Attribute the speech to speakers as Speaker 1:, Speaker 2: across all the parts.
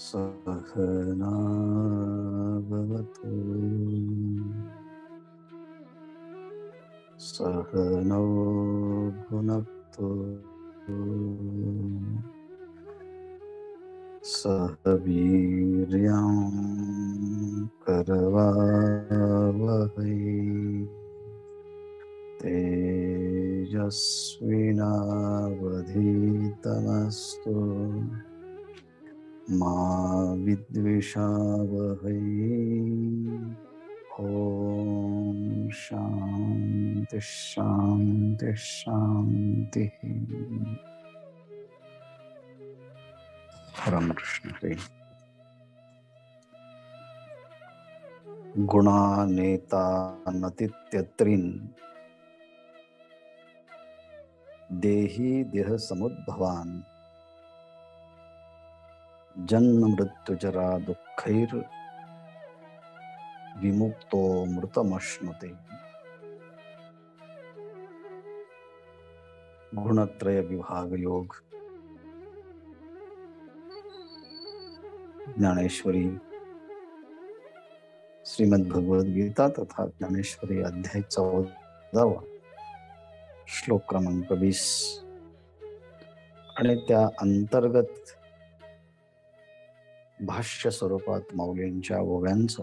Speaker 1: सहना भवतु सहनौ भुनक्तु सह वीर्यं करवावहै तेजस्विनावधीतमस्तु मा विद्विषावहै। ओम शांति शांति शांति। रामकृष्ण हरे। गुणानेता नतित्यत्रिन् देही देह समुद्भवान् जन्म मृत्यु जरा दुःखैर विमुक्तो मृतमश्नुते। गुणत्रय विभाग योग ज्ञानेश्वरी श्रीमद् भगवद गीता तथा ज्ञानेश्वरी अध्याय 14 श्लोक क्रमांक 20 आणि त्या अंतर्गत भाष्य स्वरूपात माऊलींच्या ओव्यांचं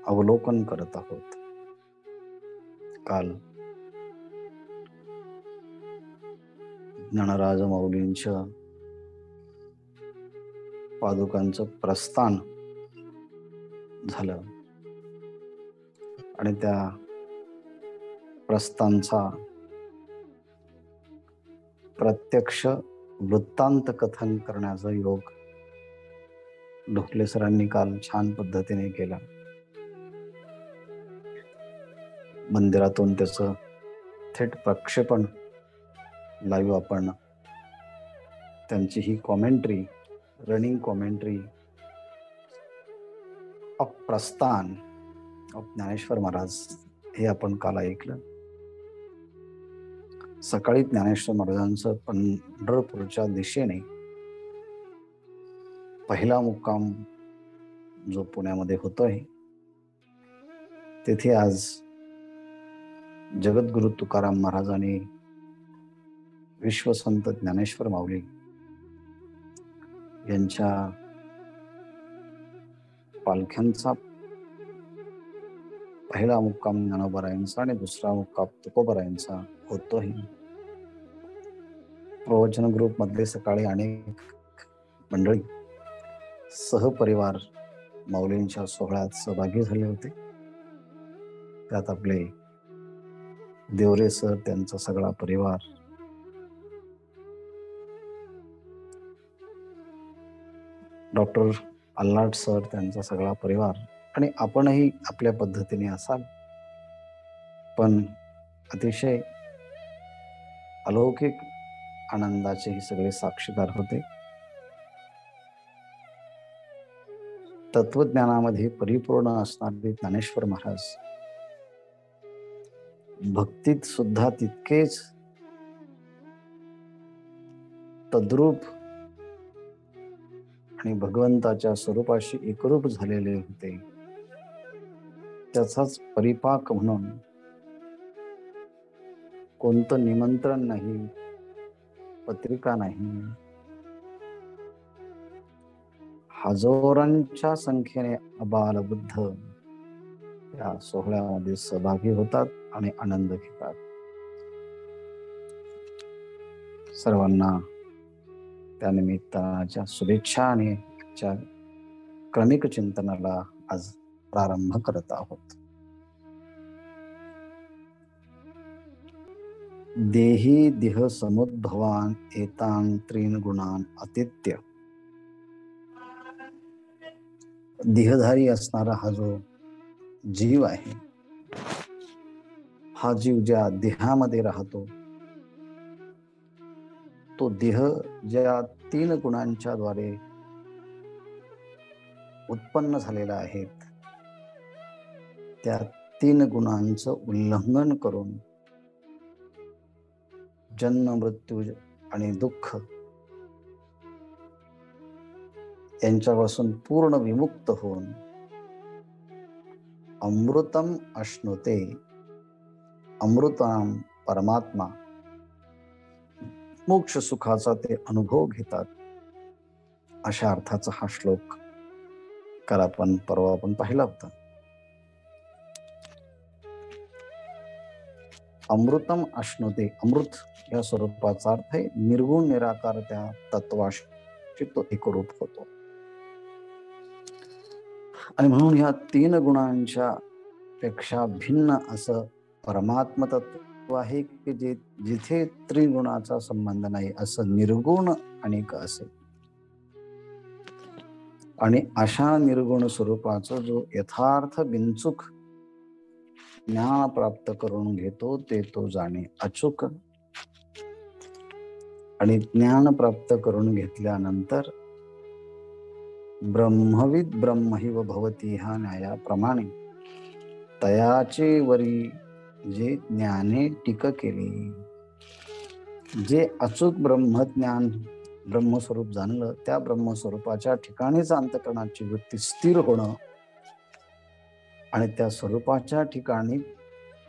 Speaker 1: अवलोकन करत आहोत। काल ज्ञानराज माऊलींच्या पादुकांचं प्रस्थान झालं आणि त्या प्रस्थानचा प्रत्यक्ष वृत्तांत कथन करण्याचा योग ढोकले सरांनी काल छान पद्धतीने केला। मंदिरातून त्याचं थेट प्रक्षेपण लाईव्ह आपण त्यांची ही कॉमेंट्री रनिंग कॉमेंट्री ऑफ प्रस्थान ऑफ ज्ञानेश्वर महाराज हे आपण काल ऐकलं। सकाळी ज्ञानेश्वर महाराजांचं पंढरपूरच्या दिशेने पहिला मुक्काम जो पुण्यामध्ये होतोय तेथे आज जगद्गुरु तुकाराम महाराज आणि विश्वसंत ज्ञानेश्वर माऊली यांच्या पालख्यांचा पहिला मुक्काम ज्ञानोबारायांचा आणि दुसरा मुक्काम तुकोबारायांचा होतोय। प्रवचन ग्रुप मधले सकाळी अनेक मंडळी सहपरिवार माऊलींच्या सोहळ्यात सहभागी झाले होते। त्यात आपले देवरे सर त्यांचा सगळा परिवार, डॉक्टर अल्लाट सर त्यांचा सगळा परिवार आणि आपणही आपल्या पद्धतीने असाल, पण अतिशय अलौकिक आनंदाचे हे सगळे साक्षीदार होते। तत्वज्ञानामध्ये परिपूर्ण असणारे ज्ञानेश्वर महाराज भक्तीत सुद्धा तितकेच तद्रूप आणि भगवंताच्या स्वरूपाशी एकरूप झालेले होते। त्याचाच परिपाक म्हणून कोणतं निमंत्रण नाही, पत्रिका नाही, हजारांच्या संख्येने अबालबुद्ध या सोहळ्यामध्ये सहभागी होतात आणि आनंद घेतात. सर्वांना त्या निमित्ताच्या शुभेच्छा आणि आजच्या क्रमिक चिंतनाला आज प्रारंभ करत आहोत. देही देह समुद्भवान एतान त्रीन गुणान अतित्य. देहधारी असणारा हा जो जीव आहे, हा जीव ज्या देहामध्ये राहतो, तो देह ज्या 3 गुणांच्या द्वारे उत्पन्न झालेला आहे, त्या 3 गुणांचं उल्लंघन करून जन्म मृत्यू आणि दुःख यांच्यापासून पूर्ण विमुक्त होऊन अमृतम अश्नुते, अमृताम परमात्मा, मोक्ष सुखाचा ते अनुभव घेतात, अशा अर्थाचा हा श्लोक काल परवा आपण पाहिला होता. अमृतम अश्नुते, अमृत या स्वरूपाचा अर्थ आहे निर्गुण निराकार त्या तत्वाशी तो एकरूप होतो. आणि म्हणून ह्या 3 गुणांच्या पेक्षा भिन्न असं परमात्म तत्व आहे की जे जिथे त्रिगुणाचा संबंध नाही, असं निर्गुण अनेक असेल. आणि अशा निर्गुण स्वरूपाचं जो यथार्थ बिनचूक ज्ञान प्राप्त करून घेतो ते तो जाणे अचूक. आणि ज्ञान प्राप्त करून घेतल्यानंतर ब्रह्मविद ब्रह्मैव भवती ह्या न्यायाप्रमाणे तयाचे वरी जे ज्ञाने टीक केले, जे अचूक ब्रह्मज्ञान ब्रह्मस्वरूप जाणलं, त्या ब्रह्मस्वरूपाच्या ठिकाणीच अंतःकरणाची वृत्ती स्थिर होणं आणि त्या स्वरूपाच्या ठिकाणी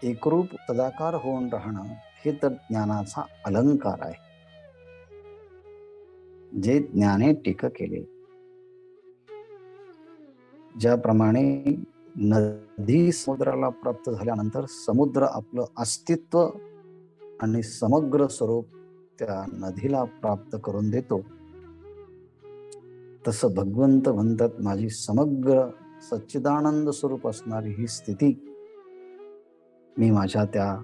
Speaker 1: एकरूप तदाकार होऊन राहणं, हे तर ज्ञानाचा अलंकार आहे. जे ज्ञाने टीक केले, ज्याप्रमाणे नदी समुद्राला प्राप्त झाल्यानंतर समुद्र आपलं अस्तित्व आणि समग्र स्वरूप त्या नदीला प्राप्त करून देतो, तसं भगवंत म्हणतात माझी समग्र सच्चिदानंद स्वरूप असणारी ही स्थिती मी माझ्या त्या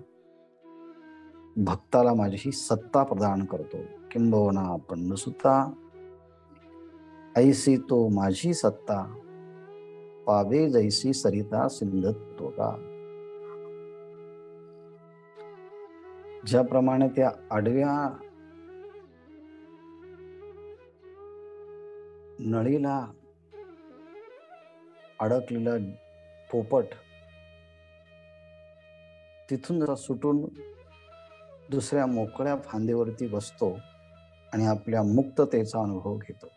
Speaker 1: भक्ताला माझी ही सत्ता प्रदान करतो. किंबहुना पंडसुता ऐसी तो माझी सत्ता, पावे जैसी सरिता सिंधुत्वका. ज्याप्रमाणे त्या आडव्या नळीला अडकलेला पोपट तिथून जरा सुटून दुसऱ्या मोकळ्या फांदीवरती बसतो आणि आपल्या मुक्ततेचा अनुभव घेतो,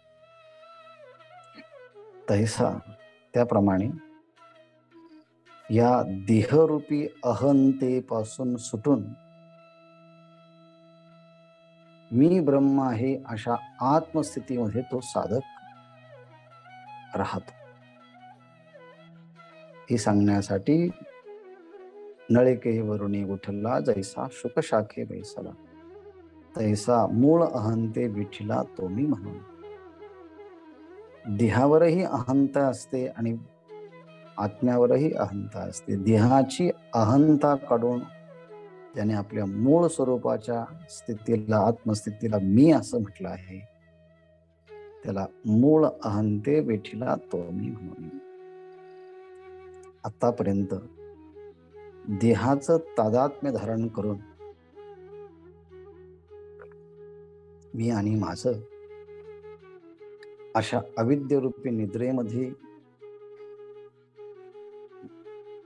Speaker 1: तैसा त्याप्रमाणे या देहरूपी अहंतेपासून सुटून मी ब्रह्म आहे अशा आत्मस्थितीमध्ये तो साधक राहतो. हे सांगण्यासाठी नळिकेवरुणी उठला जैसा शुकशाखे बैसला, तैसा मूळ अहंते विठीला तो मी म्हणून. देहावरही अहंता असते आणि आत्म्यावरही अहंता असते. देहाची अहंता काढून ज्याने आपल्या मूळ स्वरूपाच्या स्थितीला, आत्मस्थितीला मी असं म्हटलं आहे, त्याला मूळ अहंते विठीला तो मी म्हणून. आतापर्यंत देहाचं तादात्म्य धारण करून मी आणि माझं अशा अविद्यरूपी निद्रेमध्ये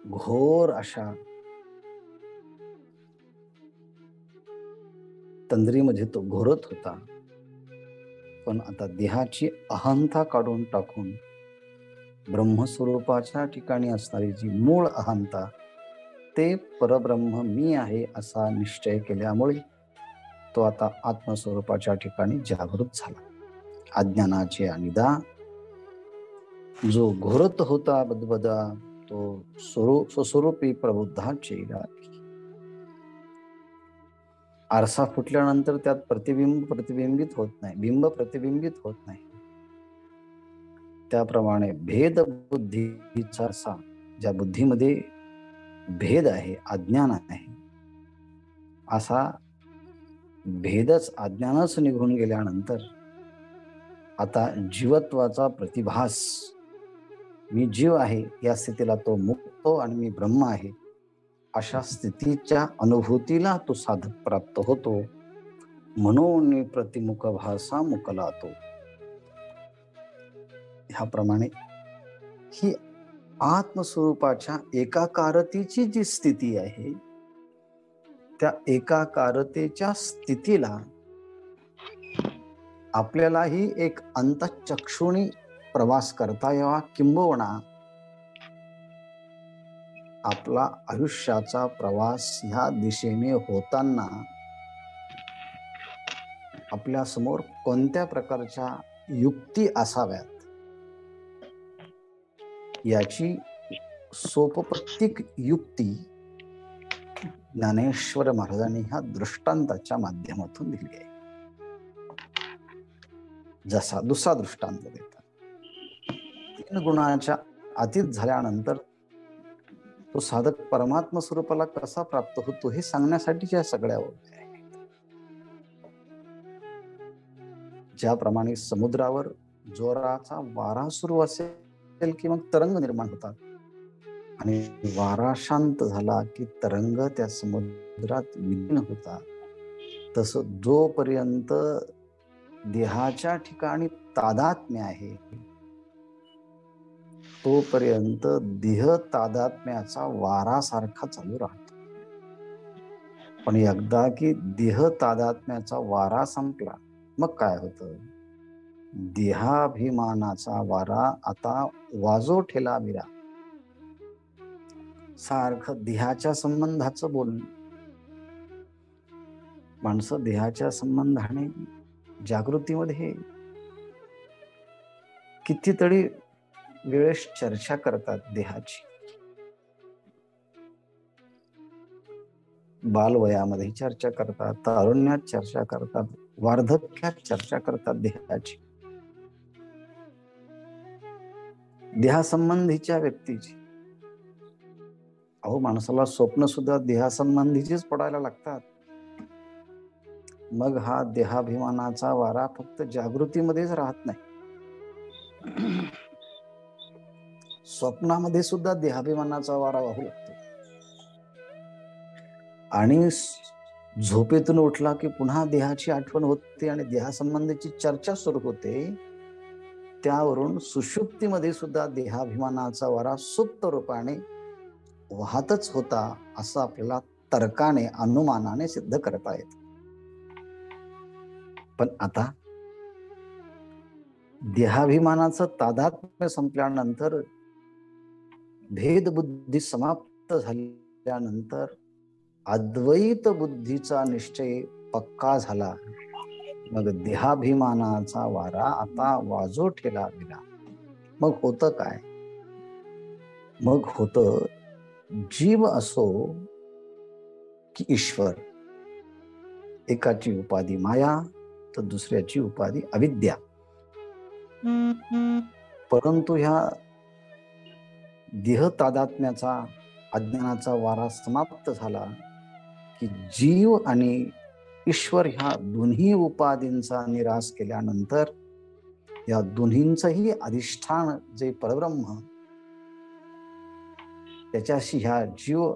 Speaker 1: घोर अशा तंद्रीमध्ये तो घोरत होता. पण आता देहाची अहंता काढून टाकून ब्रह्मस्वरूपाच्या ठिकाणी असणारी जी मूळ अहंता, ते परब्रह्म मी आहे असा निश्चय केल्यामुळे तो आता आत्मस्वरूपाच्या ठिकाणी जागृत झाला. अज्ञानाचे अनिदा जो घोरत होता बदबदा, तो स्वस्वरूपी प्रबुद्धाचे राखी. आरसा फुटल्यानंतर त्यात प्रतिबिंबित होत नाही, बिंब प्रतिबिंबित होत नाही. त्याप्रमाणे भेद बुद्धीचा आरसा, ज्या बुद्धीमध्ये भेद आहे, अज्ञान आहे, असा भेदच अज्ञानच निघून गेल्यानंतर आता जीवत्वाचा प्रतिभास, मी जीव आहे या स्थितीला तो मुक्तो आणि मी ब्रह्म आहे अशा स्थितीच्या अनुभूतीला तो साधक प्राप्त होतो. म्हणून प्रतिमुख भासा मुकला तो. ह्याप्रमाणे ही आत्मस्वरूपाच्या एकाकारतेची जी स्थिती आहे, त्या एकाकारतेच्या स्थितीला आपल्यालाही एक अंतःचक्षुणी प्रवास करता यावा, किंबहुना आपला आयुष्याचा प्रवास ह्या दिशेने होताना आपल्या समोर कोणत्या प्रकारच्या युक्ती असाव्यात याची सोपप्रत्येक युक्ती ज्ञानेश्वर महाराजांनी ह्या दृष्टांताच्या माध्यमातून दिली आहे. जसा दुसरा दृष्टांत देतात, 3 गुणाच्या अतीत झाल्यानंतर तो साधक परमात्मा स्वरूपाला कसा प्राप्त होतो हे सांगण्यासाठीच्या सगळ्या ओळी आहेत. ज्याप्रमाणे समुद्रावर जोराचा वारा सुरू असेल की मग तरंग निर्माण होतात, आणि वारा शांत झाला की तरंग त्या समुद्रात विलीन होतात, तसं जोपर्यंत देहाच्या ठिकाणी तादात्म्य आहे तोपर्यंत देह तादात्म्याचा वारासारखा चालू राहतो. पण एकदा की देह तादात्म्याचा वारा संपला मग काय होतं? देहाभिमानाचा वारा आता वाजो ठेला विरा. सारखं देहाच्या संबंधाचं बोलणं. माणसं देहाच्या संबंधाने जागृतीमध्ये कितीतरी वेळेस चर्चा करतात देहाची. बालवयामध्ये चर्चा करतात, तारुण्यात चर्चा करतात, वार्धक्यात चर्चा करतात देहाची, देहासंबंधीच्या व्यक्तीची. अहो, माणसाला स्वप्न सुद्धा देहासंबंधीचीच पडायला लागतात. मग हा देहाभिमानाचा वारा फक्त जागृतीमध्येच राहत नाही, स्वप्नामध्ये सुद्धा देहाभिमानाचा वारा वाहू लागतो. आणि झोपेतून उठला की पुन्हा देहाची आठवण होते आणि देहासंबंधीची चर्चा सुरू होते. त्यावरून सुषुप्तीमध्ये सुद्धा देहाभिमानाचा वारा सुप्त रूपाने वाहतच होता असं आपल्याला तर्काने, अनुमानाने सिद्ध करता येत. पण आता देहाभिमानाचं तादात्म्य संपल्यानंतर, भेद बुद्धी समाप्त झाल्यानंतर अद्वैत बुद्धीचा निश्चय पक्का झाला. मग देहाभिमानाचा वारा आता वाजो ठेला विरा. मग होतं काय? मग होतं, जीव असो की ईश्वर, एकाची उपाधी माया तर दुसऱ्याची उपाधी अविद्या. परंतु ह्या देह तादात्म्याचा, अज्ञानाचा वारा समाप्त झाला की जीव आणि ईश्वर ह्या दोन्ही उपाधींचा निराश केल्यानंतर या दोन्हींचंही अधिष्ठान जे परब्रह्म, त्याच्याशी ह्या जीव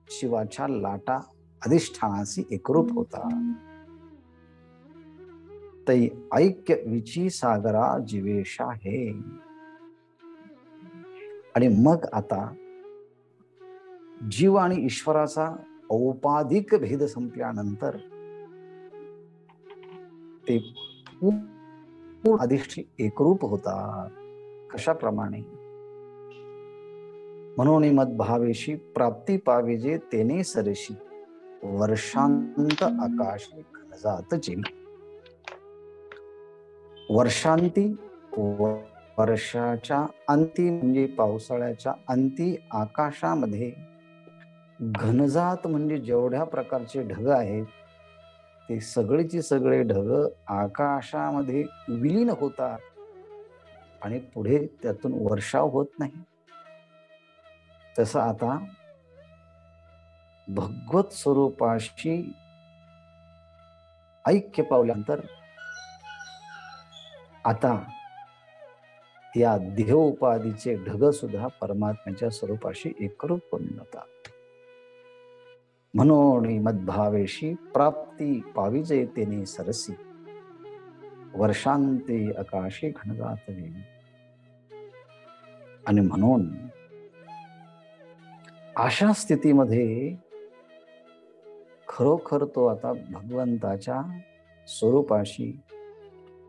Speaker 1: शिवाच्या लाटा अधिष्ठानाशी एकरूप होता. तै ऐक्य विची सागरा जीवेशा हे. आणि मग आता जीव आणि ईश्वराचा औपाधिक भेद संपल्यानंतर ते पूर्ण अधिष्ठी एकरूप होता. कशाप्रमाणे? म्हणून मद्भावेशी प्राप्ती पाविजे तेने सरशी, वर्षांत आकाशी घनजात चिनी. वर्षांती वर्षाच्या अंती म्हणजे पावसाळ्याच्या अंती आकाशामध्ये घनजात म्हणजे जेवढ्या प्रकारचे ढग आहेत ते सगळेची सगळे ढग आकाशामध्ये विलीन होतात आणि पुढे त्यातून वर्षाव होत नाही. तसं आता भगवत स्वरूपाशी ऐक्य पावल्यानंतर आता या देह उपाधीचे ढग सुद्धा परमात्म्याच्या स्वरूपाशी एकरूप होऊन जातात. म्हणून मद्भावेशी प्राप्ती पाविजे तेने सरसी वर्षांते आकाशे घनजात वेणी. आणि म्हणून अशा स्थितीमध्ये खरोखर तो आता भगवंताच्या स्वरूपाशी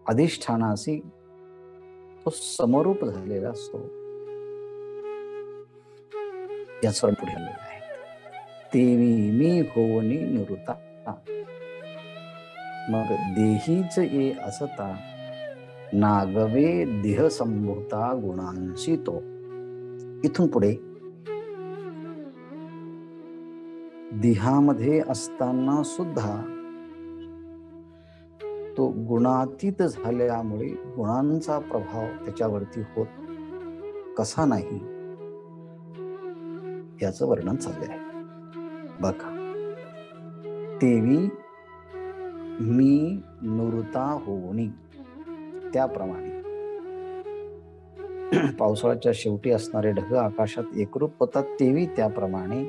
Speaker 1: अधिष्ठानाशी तो समरूप झालेला असतो. याच पुढे आलेला आहे, तेवी मी होवनी निवृत्ता मग देहीच ये असता नागवे देह संभूता गुणांशी तो. इथून पुढे देहामध्ये असताना सुद्धा तो गुणातीत झाल्यामुळे गुणांचा प्रभाव त्याच्यावरती होत कसा नाही याचं वर्णन चालले आहे. बघा, तेवी मी नुरता होणी, त्याप्रमाणे पावसाळ्याच्या शेवटी असणारे ढग आकाशात एकरूप होतात तेवी त्याप्रमाणे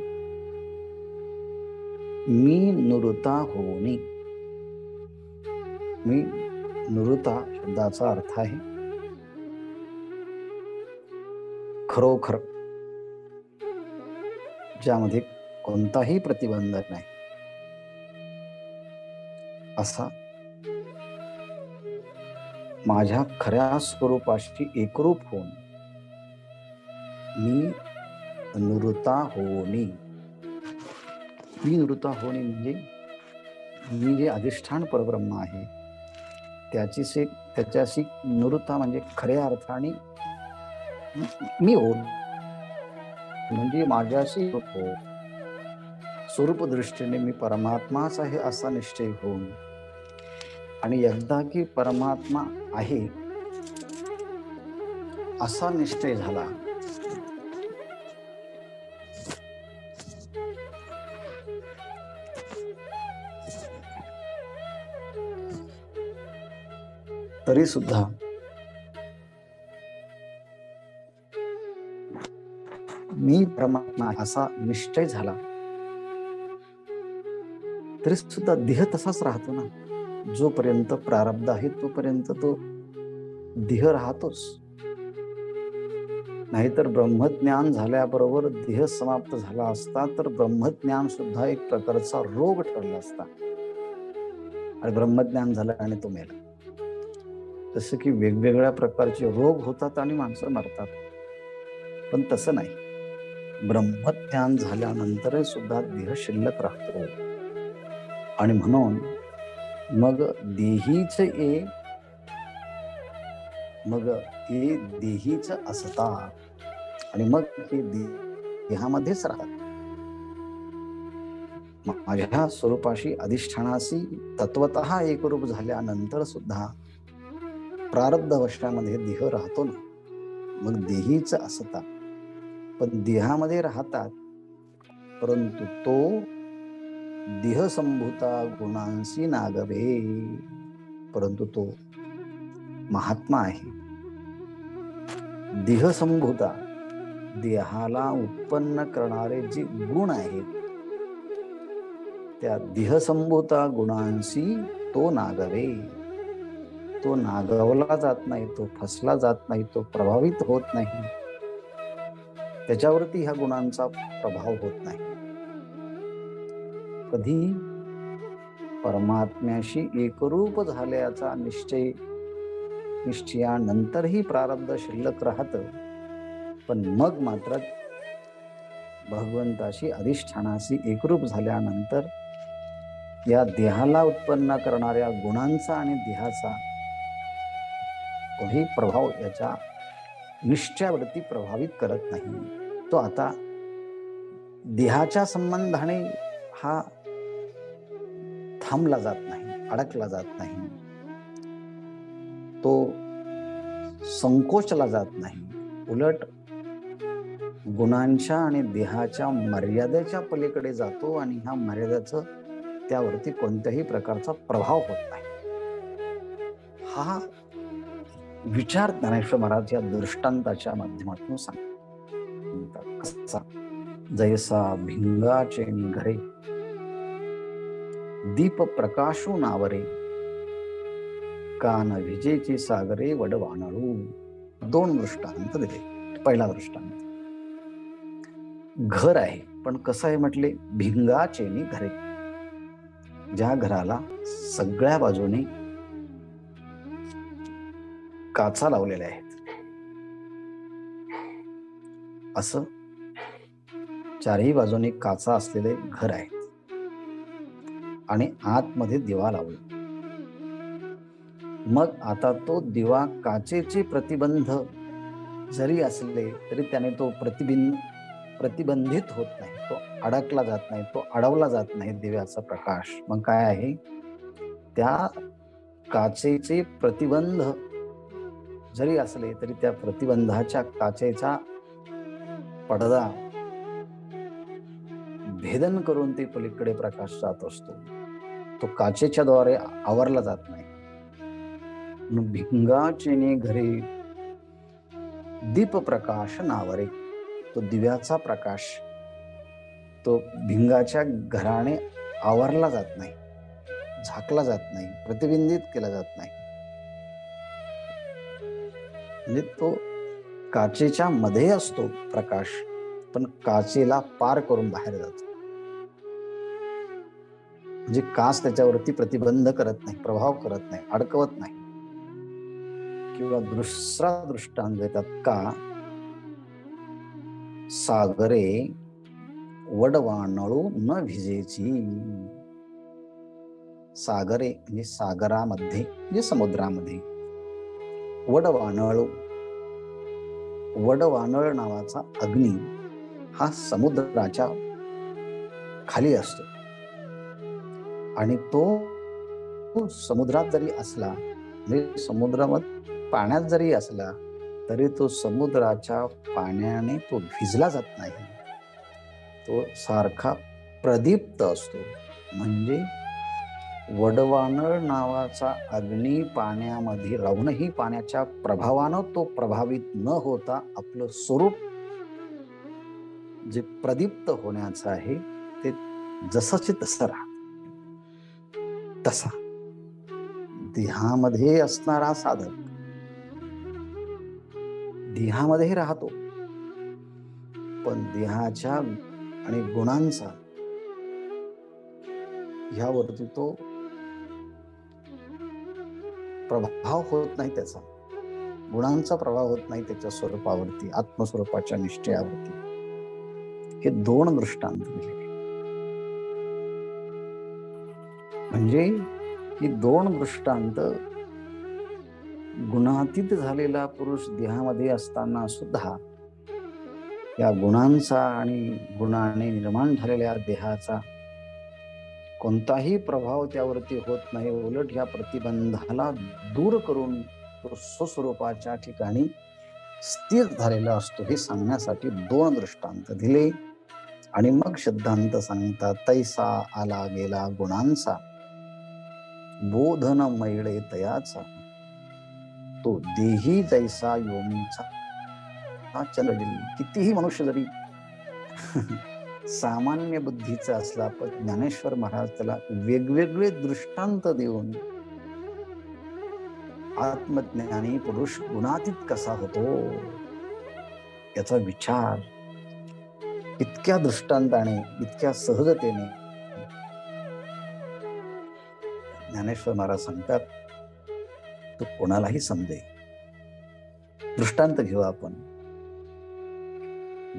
Speaker 1: मी नुरता होणी. मी नुरता शब्दाचा अर्थ आहे खरोखर, ज्यामध्ये कोणताही प्रतिबंध नाही असा माझ्या खऱ्या स्वरूपाशी एकरूप होऊन मी नुरता होणी. मी नुरता होणे म्हणजे मी जे अधिष्ठान परब्रह्म आहे त्याच्याशी नुरता म्हणजे खऱ्या अर्थाने मी हो, म्हणजे माझ्याशी हो, स्वरूप दृष्टीने मी परमात्माच आहे असा निश्चय होऊन, आणि एकदा की परमात्मा आहे असा निश्चय झाला तरी सुद्धा मी परमात्मा असा निश्चय झाला तरी सुद्धा देह तसाच राहतो ना. जोपर्यंत प्रारब्ध आहे तोपर्यंत तो देह राहतोच. नाहीतर ब्रह्मज्ञान झाल्याबरोबर देह समाप्त झाला असता तर ब्रह्मज्ञान सुद्धा एक प्रकारचा रोग ठरला असता आणि ब्रह्मज्ञान झालं आणि तो मेला. जसं की वेगवेगळ्या प्रकारचे रोग होतात आणि माणसं मरतात, पण तसं नाही. ब्रह्मज्ञान झाल्यानंतर सुद्धा देह शिल्लक राहतो. आणि म्हणून मग देहीच ये, मग हे देहीच असता आणि मग हे देहामध्येच राहतात. माझ्या स्वरूपाशी अधिष्ठानाशी तत्वतः एकरूप झाल्यानंतर सुद्धा प्रारब्ध वशामध्ये देह राहतो ना, मग देहीच असता. पण देहामध्ये राहतात परंतु तो देह संभूता गुणांशी नागवे, परंतु तो महात्मा आहे. देह संभूता, देहाला उत्पन्न करणारे जे गुण आहेत त्या देह संभूता गुणांशी तो नागवे. तो नागवला जात नाही, तो फसला जात नाही, तो प्रभावित होत नाही, त्याच्यावरती ह्या गुणांचा प्रभाव होत नाही. कधी परमात्म्याशी एकरूप झाल्याचा निश्चयानंतरही प्रारब्ध शिल्लक राहत, पण मग मात्र भगवंताशी अधिष्ठानाशी एकरूप झाल्यानंतर या देहाला उत्पन्न करणाऱ्या गुणांचा आणि देहाचा काही प्रभाव याच्या निश्चयावरती प्रभावित करत नाही. तो आता देहाच्या संबंधाने हा थांबला जात नाही, अडकला जात नाही, तो संकोचला जात नाही. उलट गुणांच्या आणि देहाच्या मर्यादेच्या पलीकडे जातो आणि ह्या मर्यादेचं त्यावरती कोणत्याही प्रकारचा प्रभाव होत नाही. हा विचार ज्ञानेश्वर महाराज या दृष्टांताच्या माध्यमातून सांगतात. कसा जैसा भिंगाचे घरे दीप प्रकाशू नावरे कान विजेची सागरे वडवानळू. दोन दृष्टांत दिले. पहिला दृष्टांत घर आहे, पण कसं आहे म्हटले, भिंगाचे घरे, ज्या घराला सगळ्या बाजूने काचा लावलेल्या आहेत. असं चारही बाजूने काचा असलेले घर आहे आणि आतमध्ये दिवा लावला. मग आता तो दिवा काचेचे प्रतिबंध जरी असले तरी त्याने तो प्रतिबंधित होत नाही, तो अडकला जात नाही, तो अडवला जात नाही दिव्याचा प्रकाश. मग काय आहे, त्या काचेचे प्रतिबंध जरी असले तरी त्या प्रतिबंधाच्या काचेचा पडदा भेदन करून ते पलीकडे प्रकाश जात असतो. तो काचेच्या द्वारे आवरला जात नाही. भिंगाचे घरे दीप प्रकाश नावरे, तो दिव्याचा प्रकाश तो भिंगाच्या घराने आवरला जात नाही, झाकला जात नाही, प्रतिबिंबित केला जात नाही. म्हणजे तो काचेच्या मध्ये असतो प्रकाश, पण काचेला पार करून बाहेर जातो. म्हणजे काच त्याच्यावरती प्रतिबंध करत नाही, प्रभाव करत नाही, अडकवत नाही. किंवा दुसरा दृष्टांत देतात का, सागरे वडवानळू न भिजेची. सागरे म्हणजे सागरामध्ये, म्हणजे समुद्रामध्ये, वडवानळ, वडवानळ नावाचा अग्नी हा समुद्राच्या खाली असतो आणि तो समुद्रात जरी असला, म्हणजे समुद्रामध्ये पाण्यात जरी असला तरी तो समुद्राच्या पाण्याने तो भिजला जात नाही, तो सारखा प्रदीप्त असतो. म्हणजे वडवानळ नावाचा अग्नी पाण्यामध्ये राहूनही पाण्याच्या प्रभावानं तो प्रभावित न होता आपलं स्वरूप जे प्रदीप्त होण्याचं आहे ते जसंचे तसं राहत. तसा देहामध्ये असणारा साधक देहामध्ये राहतो, पण देहाच्या आणि गुणांचा ह्यावरती तो प्रभाव होत नाही, त्याचा गुणांचा प्रभाव होत नाही त्याच्या स्वरूपावरती, आत्मस्वरूपाच्या निश्चयावरती. हे दोन दृष्टांत दिले. म्हणजे ही दोन दृष्टांत गुणातीत झालेला पुरुष देहामध्ये असताना सुद्धा या गुणांचा आणि गुणाने निर्माण झालेल्या देहाचा कोणताही प्रभाव त्यावरती होत नाही. उलट या प्रतिबंधाला दूर करून तो स्वस्वरूपाच्या ठिकाणी स्थिर झालेला असतो, हे सांगण्यासाठी दोन दृष्टांत दिले. आणि मग सिद्धांत सांगतात, तैसा आला गेला गुणांचा, बोधन मैळे तयाचा, तो देही जैसा योमीचा हा चंद्र. कितीही मनुष्य जरी सामान्य बुद्धीचा असला, पण ज्ञानेश्वर महाराज त्याला वेगवेगळे दृष्टांत देऊन आत्मज्ञानी पुरुष गुणातीत कसा होतो याचा विचार इतक्या दृष्टांताने, इतक्या सहजतेने ज्ञानेश्वर महाराज सांगतात, तो कोणालाही समजेल. दृष्टांत घेऊ आपण.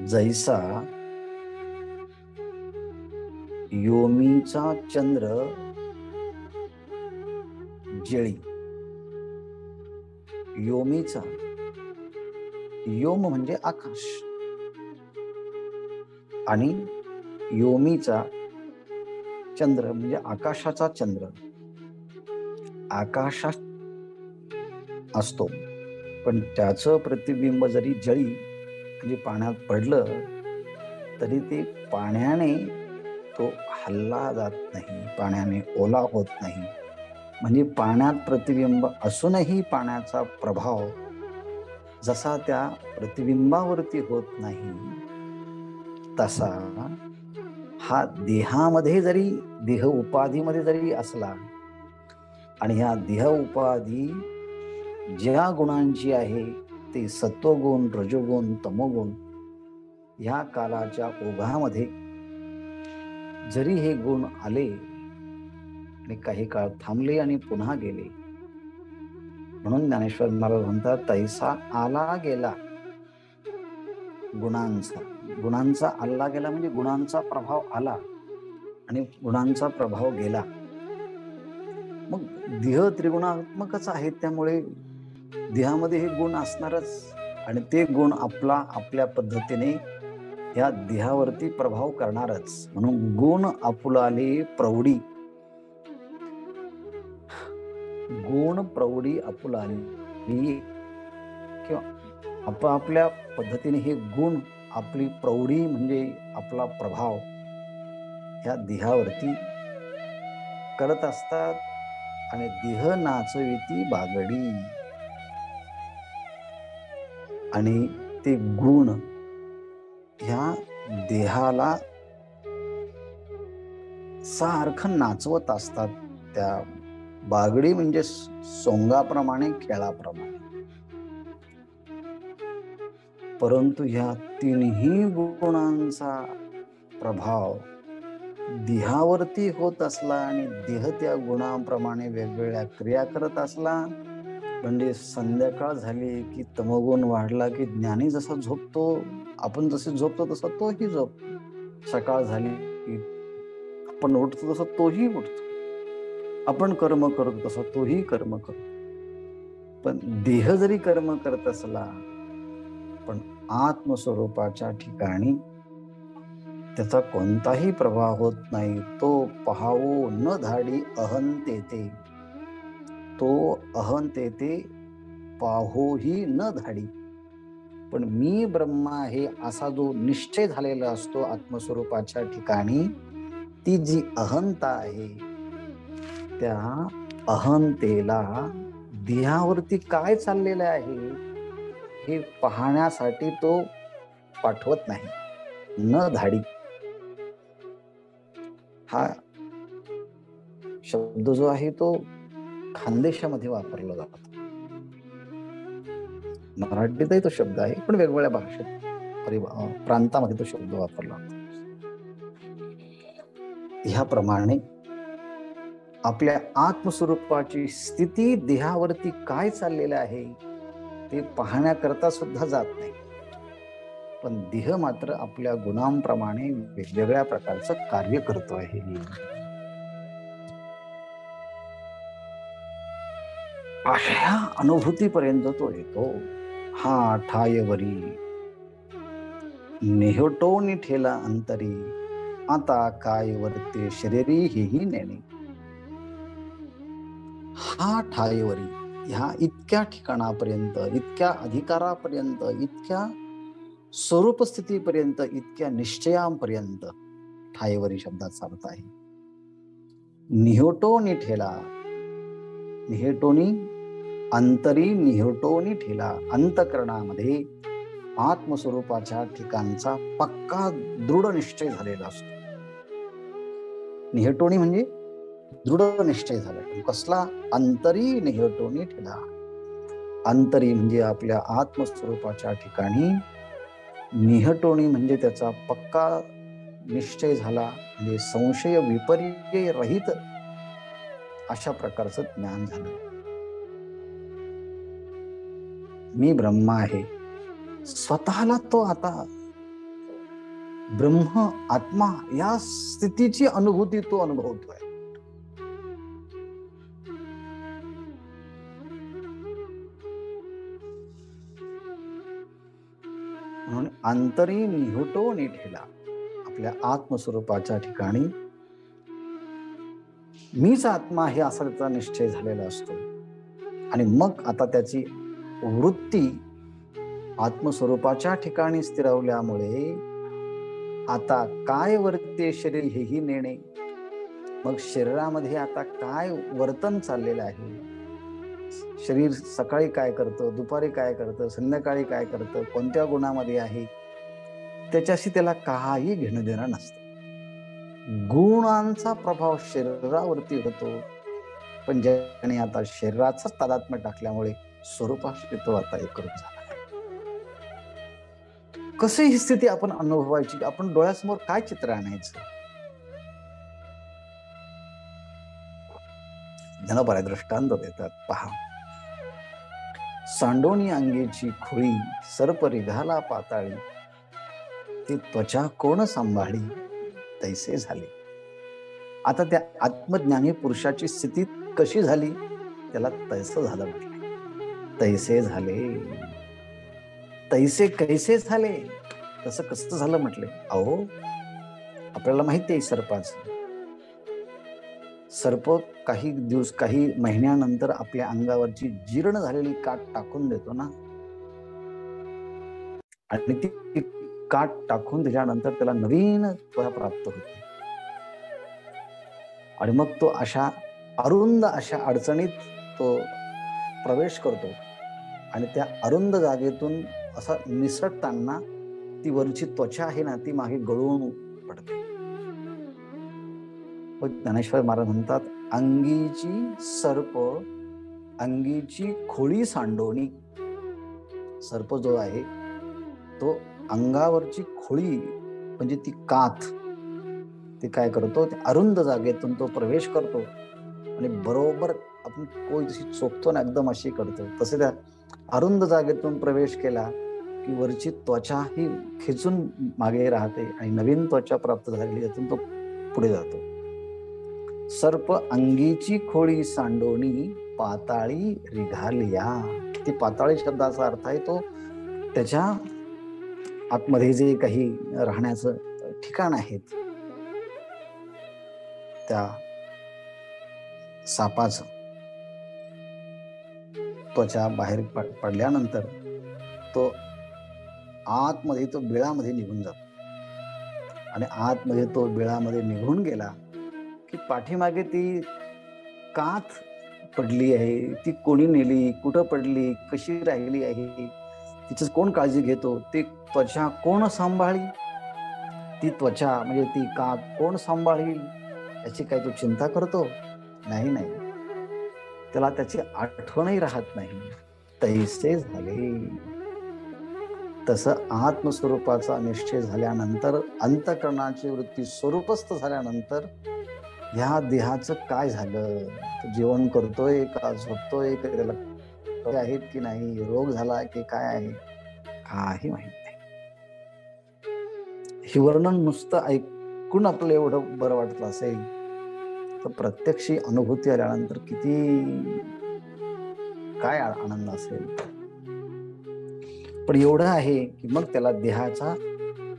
Speaker 1: जैसा योमीचा चंद्र जेळी, योमीचा योम म्हणजे आकाश आणि योमीचा चंद्र म्हणजे आकाशाचा चंद्र. आकाशात असतो पण त्याचं प्रतिबिंब जरी जळी म्हणजे पाण्यात पडलं तरी ते पाण्याने तो हल्ला जात नाही, पाण्याने ओला होत नाही. म्हणजे पाण्यात प्रतिबिंब असूनही पाण्याचा प्रभाव जसा त्या प्रतिबिंबावरती होत नाही तसा हा देहामध्ये जरी देह उपाधीमध्ये जरी असला आणि ह्या देह उपाधी ज्या गुणांची आहे ते सत्वगुण, रजोगुण, तमोगुण ह्या कालाच्या ओघामध्ये जरी हे गुण आले आणि काही काळ थांबले आणि पुन्हा गेले, म्हणून ज्ञानेश्वर महाराज म्हणतात तैसा आला गेला गुणांचा आला गेला म्हणजे गुणांचा प्रभाव आला आणि गुणांचा प्रभाव गेला. मग देह त्रिगुणात्मकच आहेत त्यामुळे देहामध्ये हे गुण असणारच आणि ते गुण आपल्या पद्धतीने या देहावरती प्रभाव करणारच. म्हणून गुण आपुलाले प्रौढी, गुण प्रौढी आपुलाली किंवा आपापल्या पद्धतीने हे गुण आपली प्रौढी म्हणजे आपला प्रभाव ह्या देहावरती करत असतात आणि देह नाचविती बागडी आणि ते गुण ह्या देहाला सारखं नाचवत असतात त्या बागडी म्हणजे सोंगाप्रमाणे, खेळाप्रमाणे. परंतु ह्या तीनही गुणांचा प्रभाव देहावरती होत असला आणि देह त्या गुणांप्रमाणे वेगवेगळ्या क्रिया करत असला म्हणजे संध्याकाळ झाली की तमोगुण वाढला की ज्ञानी जसा झोपतो, आपण जसे झोपतो तसा तोही झोपतो. सकाळ झाली की आपण उठतो तसा तोही उठतो. आपण कर्म करतो तसा तोही कर्म करतो. पण देह जरी कर्म करत असला पण आत्मस्वरूपाच्या ठिकाणी त्याचा कोणताही प्रभाव होत नाही. तो पहावो न धाडी अहंतेते, तो अहंतेते पाहोही न धाडी. पण मी ब्रह्मा हे असा जो निश्चय झालेला असतो आत्मस्वरूपाच्या ठिकाणी, ती जी अहंता आहे त्या अहंतेला देहावरती काय चाललेलं आहे हे पाहण्यासाठी तो पाठवत नाही. न धाडी हा शब्द जो आहे तो खानदेशामध्ये वापरला जातो. मराठीतही तो शब्द आहे पण वेगवेगळ्या भाषेत प्रांतामध्ये तो शब्द वापरला जातो. ह्याप्रमाणे आपल्या आत्मस्वरूपाची स्थिती देहावरती काय चाललेलं आहे ते पाहण्याकरता सुद्धा जात नाही. पण देह मात्र आपल्या गुणांप्रमाणे वेगवेगळ्या प्रकारचं कार्य करतो आहे. अशा अनुभूतीपर्यंत तो येतो. हा ठायवरी नेहटोनी ठेला अंतरी, आता काय वर्ते शरीरी हेही नेणे. हा ठायवरी ह्या इतक्या ठिकाणापर्यंत, इतक्या अधिकारापर्यंत, इतक्या स्वरूप स्थितीपर्यंत, इतक्या निश्चयांपर्यंत ठायवरी शब्दाचा अर्थ आहे. निहटोनी ठेला, निहटोनी अंतरी, निहटोनी ठेला अंतकरणामध्ये आत्मस्वरूपाच्या ठिकाणचा पक्का दृढ निश्चय झालेला असतो. निहटोनी म्हणजे दृढ निश्चय झाला. कसला? अंतरी निहटोनी ठेला. अंतरी म्हणजे आपल्या आत्मस्वरूपाच्या ठिकाणी, निहटोनी म्हणजे त्याचा पक्का निश्चय झाला म्हणजे संशय विपर्य रहित अशा प्रकारचं ज्ञान झालं. मी ब्रह्मा आहे स्वतःला तो आता ब्रह्म आत्मा या स्थितीची अनुभूती तो अनुभवतोय. अंतरी निहुटोनी ठेला. आपल्या आत्मस्वरूपाच्या ठिकाणी मीच आत्मा हे असा त्याचा निश्चय झालेला असतो. आणि मग आता त्याची वृत्ती आत्मस्वरूपाच्या ठिकाणी स्थिरवल्यामुळे आता काय वर्ते शरीर हेही नेणे. मग शरीरामध्ये आता काय वर्तन चाललेलं आहे, शरीर सकाळी काय करतं, दुपारी काय करतं, संध्याकाळी काय करतं, कोणत्या गुणामध्ये आहे, त्याच्याशी त्याला काही घेणं देणं नसतं. गुणांचा प्रभाव शरीरावरती होतो, पण ज्याने आता शरीराचाच तादात्म्य टाकल्यामुळे स्वरूपाशी तो आता एकरूप झाला. कशी ही स्थिती आपण अनुभवायची, आपण डोळ्यासमोर काय चित्र आणायचं. ज्ञानोबा दृष्टांत देतात, पहा. सांडोणी अंगेची खुळी सर्प रिघाला पाताळी, ती त्वचा कोण सांभाळी तैसे झाले. आता त्या आत्मज्ञानी पुरुषाची स्थिती कशी झाली, त्याला तैसे झालं म्हटलं. तैसे झाले, तैसे कैसे झाले, तसं कसं झालं म्हटले. अहो, आपल्याला माहिती आहे सर्पाचं. सर्प काही दिवस, काही महिन्यानंतर आपल्या अंगावरची जीर्ण झालेली काठ टाकून देतो ना, आणि ती काठ टाकून दिल्यानंतर त्याला नवीन त्वचा प्राप्त होते. आणि मग तो अशा अरुंद अशा अडचणीत तो प्रवेश करतो आणि त्या अरुंद जागेतून असा निसटताना ती वरची त्वचा आहे ना, ती मागे गळून पडते. ज्ञानेश्वर महाराज म्हणतात, अंगीची सर्प अंगीची खोळी सांडोणी. सर्प जो आहे तो अंगावरची खोळी म्हणजे ती काथ, ते काय करतो, अरुंद जागेतून तो प्रवेश करतो आणि बरोबर आपण कोई जशी चोखतो ना, एकदम अशी करतो, तसे त्या अरुंद जागेतून प्रवेश केला की वरची त्वचा ही खेचून मागे राहते आणि नवीन त्वचा प्राप्त झालेली, त्यातून तो पुढे जातो. सर्प अंगीची खोळी सांडोणी पाताळी रिघालिया. ती पाताळी शब्दाचा अर्थ आहे तो त्याच्या आतमध्ये जे काही राहण्याचं ठिकाण आहेत, त्या सापाचं त्वचा बाहेर पडल्यानंतर तो आतमध्ये, तो बिळामध्ये निघून जातो. आणि आतमध्ये तो बिळामध्ये निघून गेला की पाठीमागे ती काथ पडली आहे, ती कोणी नेली, कुठं पडली, कशी राहिली आहे, तिचं कोण काळजी घेतो, ती त्वचा कोण सांभाळी, ती त्वचा म्हणजे ती काथ कोण सांभाळील, याची काय तो चिंता करतो? नाही, त्याला त्याची आठवणही राहत नाही. तैसे झाले. तसं आत्मस्वरूपाचा निश्चय झाल्यानंतर, अंतःकरणाची वृत्ती स्वरूपस्थ झाल्यानंतर ह्या देहाचं काय झालं, तो जीवन करतोय का, झोपतोय का, त्याला आहेत की नाही, रोग झाला की काय आहे, काही माहित नाही. हे वर्णन नुसतं ऐकून आपलं एवढं बरं वाटत असेल, तर प्रत्यक्षी अनुभूती आल्यानंतर किती काय आनंद असेल. पण एवढं आहे की मग त्याला देहाचा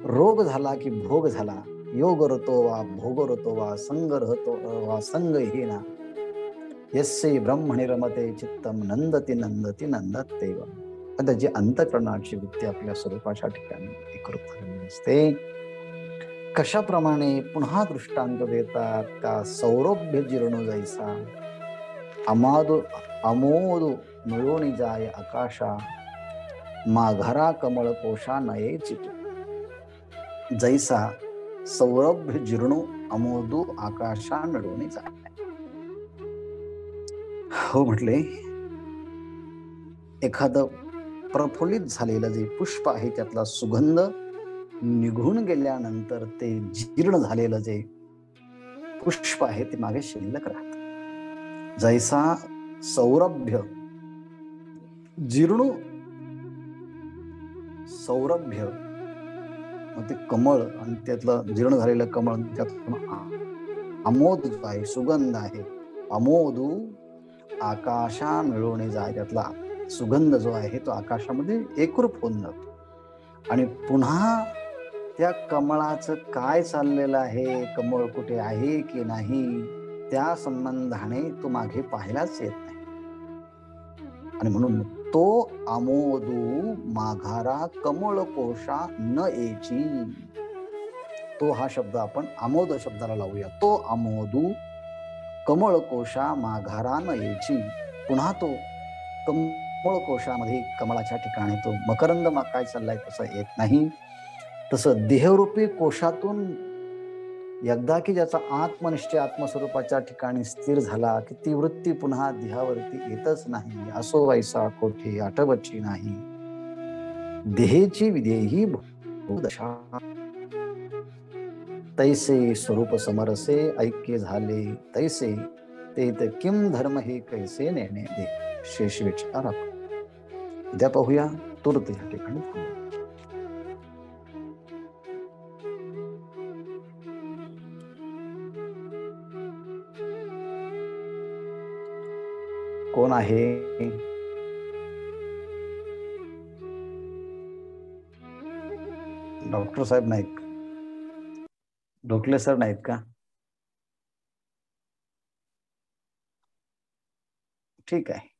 Speaker 1: रोग झाला की भोग झाला, योग रतो वा भोग रतो वा संग रहतो वा संग हीना, यस्से ब्रह्मणि रमते चित्तम नंदती नंदती नंदतेव. त्याची अंतःकरणाची वृत्ती आपल्या स्वरूपाच्या ठिकाणी एकरूप झालेली असते. कशाप्रमाणे पुन्हा दृष्टांत देतात का, सौरभ्य जीर्ण जैसा अमोद मिळून जाय आकाशा, माघारा कमळ कोशा नये चितू. जैसा सौरभ्य जीर्णो अमोदू आकाशा मिळून जाय. हो म्हटले, एखादं प्रफुल्लित झालेलं जे पुष्प आहे त्यातला सुगंध निघून गेल्यानंतर ते जीर्ण झालेलं जे पुष्प आहे ते मागे शिल्लक राहत. जैसा सौरभ्य जीर्ण, सौरभ्य मग ते कमळ आणि त्यातलं जीर्ण झालेलं कमळ, त्यातून अमोद जो आहे, सुगंध आहे, अमोदू आकाशा मिळवणे जाय, त्यातला सुगंध जो आहे तो आकाशामध्ये एकरूप होऊन जातो. आणि पुन्हा त्या कमळाचं काय चाललेलं आहे, कमळ कुठे आहे की नाही, त्या संबंधाने तो मागे पाहायलाच येत नाही. आणि म्हणून तो आमोदू माघारा कमळ कोशा न येची, तो हा शब्द आपण आमोद शब्दाला लावूया. तो आमोदू कमळ कोशा माघारा न येची, पुन्हा तो कमळ कोशामध्ये कमळाच्या ठिकाणी तो मकरंद काय चाललाय तसं येत नाही. तसं देहरूपी कोशातून एकदा की ज्याचा आत्मनिश्चय आत्मस्वरूपाच्या ठिकाणी स्थिर झाला की ती वृत्ती पुन्हा देहावरती येतच नाही. असो वैसा कोठे आठवची नाही, देहेची विदेही भूदशा, तैसे स्वरूप समरसे ऐक्य झाले तैसे, तेत किम धर्म हे कैसे नेणे दे. शेष विचार उद्या पाहूया. तुर्त या ठिकाणी थांबू. कोण आहे? डॉक्टर साहेब नाहीत? ढोकले सर नाहीत का? ठीक आहे.